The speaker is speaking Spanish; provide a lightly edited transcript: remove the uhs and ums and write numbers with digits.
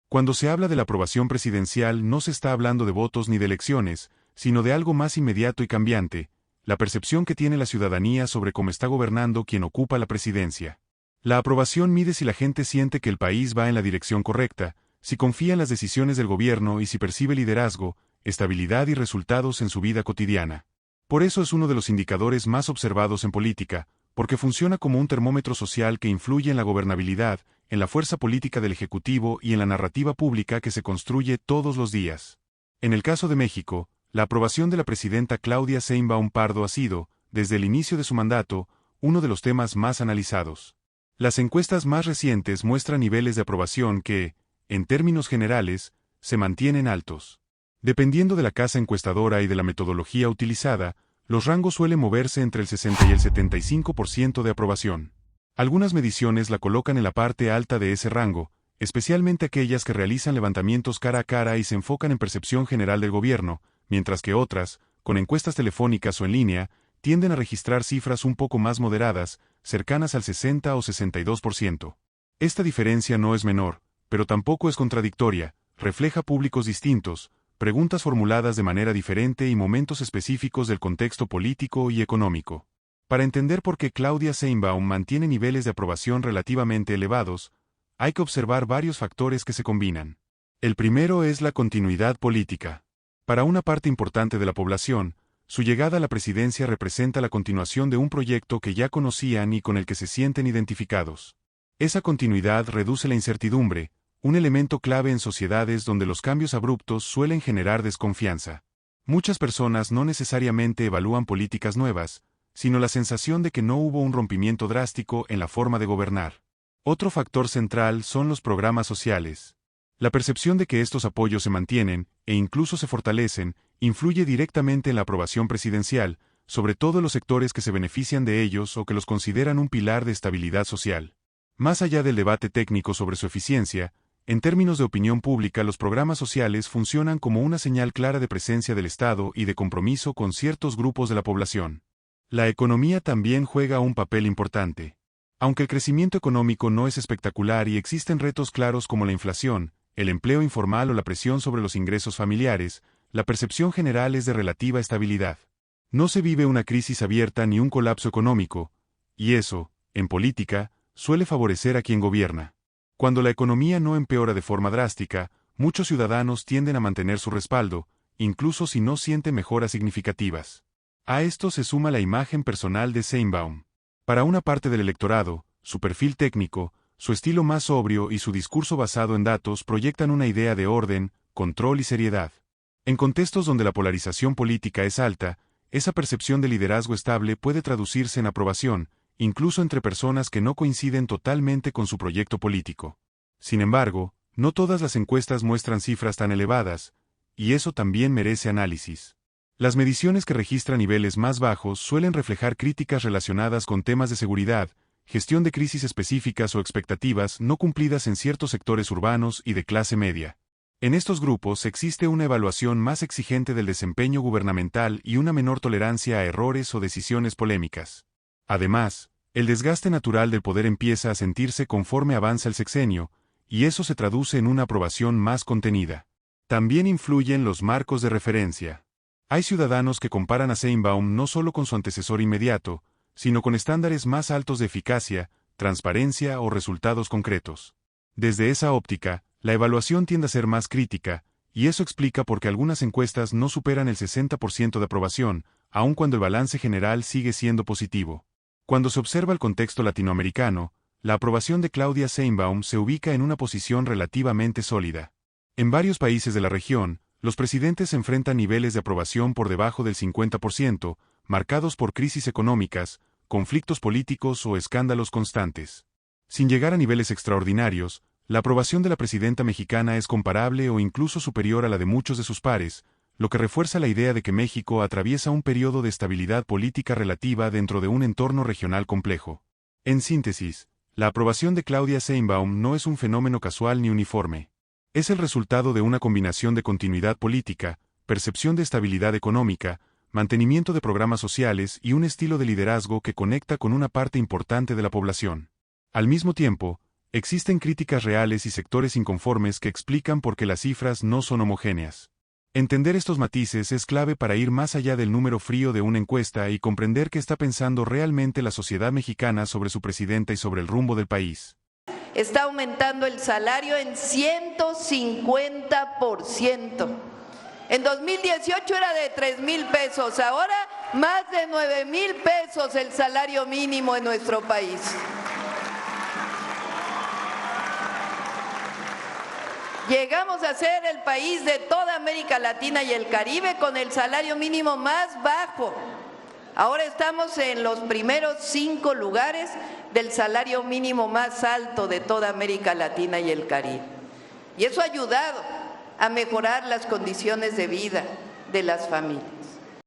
Cuando se habla de la aprobación presidencial no se está hablando de votos ni de elecciones, sino de algo más inmediato y cambiante, la percepción que tiene la ciudadanía sobre cómo está gobernando quien ocupa la presidencia. La aprobación mide si la gente siente que el país va en la dirección correcta, si confía en las decisiones del gobierno y si percibe liderazgo, estabilidad y resultados en su vida cotidiana. Por eso es uno de los indicadores más observados en política, porque funciona como un termómetro social que influye en la gobernabilidad, en la fuerza política del Ejecutivo y en la narrativa pública que se construye todos los días. En el caso de México, la aprobación de la presidenta Claudia Sheinbaum Pardo ha sido, desde el inicio de su mandato, uno de los temas más analizados. Las encuestas más recientes muestran niveles de aprobación que, en términos generales, se mantienen altos. Dependiendo de la casa encuestadora y de la metodología utilizada, los rangos suelen moverse entre el 60 y el 75% de aprobación. Algunas mediciones la colocan en la parte alta de ese rango, especialmente aquellas que realizan levantamientos cara a cara y se enfocan en percepción general del gobierno, mientras que otras, con encuestas telefónicas o en línea, tienden a registrar cifras un poco más moderadas, cercanas al 60 o 62%. Esta diferencia no es menor, pero tampoco es contradictoria, refleja públicos distintos, preguntas formuladas de manera diferente y momentos específicos del contexto político y económico. Para entender por qué Claudia Sheinbaum mantiene niveles de aprobación relativamente elevados, hay que observar varios factores que se combinan. El primero es la continuidad política. Para una parte importante de la población, su llegada a la presidencia representa la continuación de un proyecto que ya conocían y con el que se sienten identificados. Esa continuidad reduce la incertidumbre, un elemento clave en sociedades donde los cambios abruptos suelen generar desconfianza. Muchas personas no necesariamente evalúan políticas nuevas, sino la sensación de que no hubo un rompimiento drástico en la forma de gobernar. Otro factor central son los programas sociales. La percepción de que estos apoyos se mantienen, e incluso se fortalecen, influye directamente en la aprobación presidencial, sobre todo en los sectores que se benefician de ellos o que los consideran un pilar de estabilidad social. Más allá del debate técnico sobre su eficiencia, en términos de opinión pública los programas sociales funcionan como una señal clara de presencia del Estado y de compromiso con ciertos grupos de la población. La economía también juega un papel importante. Aunque el crecimiento económico no es espectacular y existen retos claros como la inflación, el empleo informal o la presión sobre los ingresos familiares, la percepción general es de relativa estabilidad. No se vive una crisis abierta ni un colapso económico, y eso, en política, suele favorecer a quien gobierna. Cuando la economía no empeora de forma drástica, muchos ciudadanos tienden a mantener su respaldo, incluso si no sienten mejoras significativas. A esto se suma la imagen personal de Sheinbaum. Para una parte del electorado, su perfil técnico, su estilo más sobrio y su discurso basado en datos proyectan una idea de orden, control y seriedad. En contextos donde la polarización política es alta, esa percepción de liderazgo estable puede traducirse en aprobación, incluso entre personas que no coinciden totalmente con su proyecto político. Sin embargo, no todas las encuestas muestran cifras tan elevadas, y eso también merece análisis. Las mediciones que registran niveles más bajos suelen reflejar críticas relacionadas con temas de seguridad, gestión de crisis específicas o expectativas no cumplidas en ciertos sectores urbanos y de clase media. En estos grupos existe una evaluación más exigente del desempeño gubernamental y una menor tolerancia a errores o decisiones polémicas. Además, el desgaste natural del poder empieza a sentirse conforme avanza el sexenio, y eso se traduce en una aprobación más contenida. También influyen los marcos de referencia. Hay ciudadanos que comparan a Sheinbaum no solo con su antecesor inmediato, sino con estándares más altos de eficacia, transparencia o resultados concretos. Desde esa óptica, la evaluación tiende a ser más crítica, y eso explica por qué algunas encuestas no superan el 60% de aprobación, aun cuando el balance general sigue siendo positivo. Cuando se observa el contexto latinoamericano, la aprobación de Claudia Sheinbaum se ubica en una posición relativamente sólida. En varios países de la región, los presidentes enfrentan niveles de aprobación por debajo del 50%, marcados por crisis económicas, conflictos políticos o escándalos constantes. Sin llegar a niveles extraordinarios, la aprobación de la presidenta mexicana es comparable o incluso superior a la de muchos de sus pares, lo que refuerza la idea de que México atraviesa un periodo de estabilidad política relativa dentro de un entorno regional complejo. En síntesis, la aprobación de Claudia Sheinbaum no es un fenómeno casual ni uniforme. Es el resultado de una combinación de continuidad política, percepción de estabilidad económica, mantenimiento de programas sociales y un estilo de liderazgo que conecta con una parte importante de la población. Al mismo tiempo, Existen críticas reales y sectores inconformes que explican por qué las cifras no son homogéneas. Entender estos matices es clave para ir más allá del número frío de una encuesta y comprender qué está pensando realmente la sociedad mexicana sobre su presidenta y sobre el rumbo del país. Está aumentando el salario en 150%. En 2018 era de 3,000 pesos, ahora más de 9,000 pesos el salario mínimo en nuestro país. Llegamos a ser el país de toda América Latina y el Caribe con el salario mínimo más bajo. Ahora estamos en los primeros 5 lugares del salario mínimo más alto de toda América Latina y el Caribe. Y eso ha ayudado a mejorar las condiciones de vida de las familias.